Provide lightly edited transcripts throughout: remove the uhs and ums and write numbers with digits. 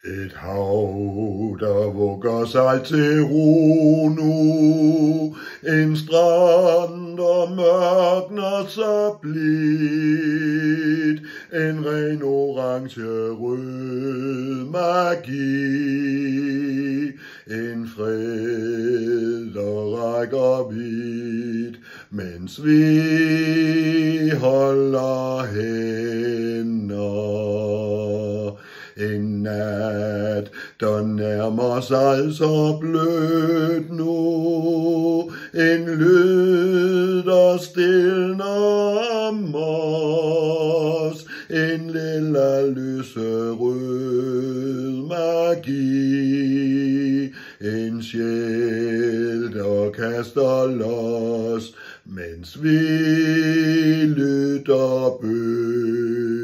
Et hav, der vugger sig til ro nu, en strand, der mørkner så blidt, en ren orange rød magi, en fred, der rækker vidt, mens vi holder hænder. En nat, der nærmer sig så blødt nu, en lyd, der stilner om os, en lille lyserød magi, en sjæl, der kaster los, mens vi lytter bølger.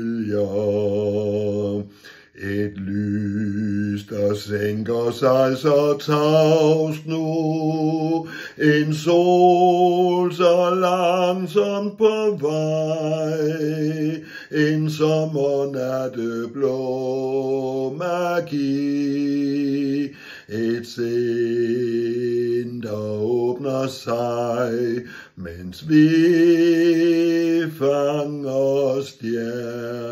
Et lys, der sænker sig så tavst nu, en sol så langsomt på vej, en sommernatteblå magi, et sind, der åbner sig, mens vi fanger stjerner.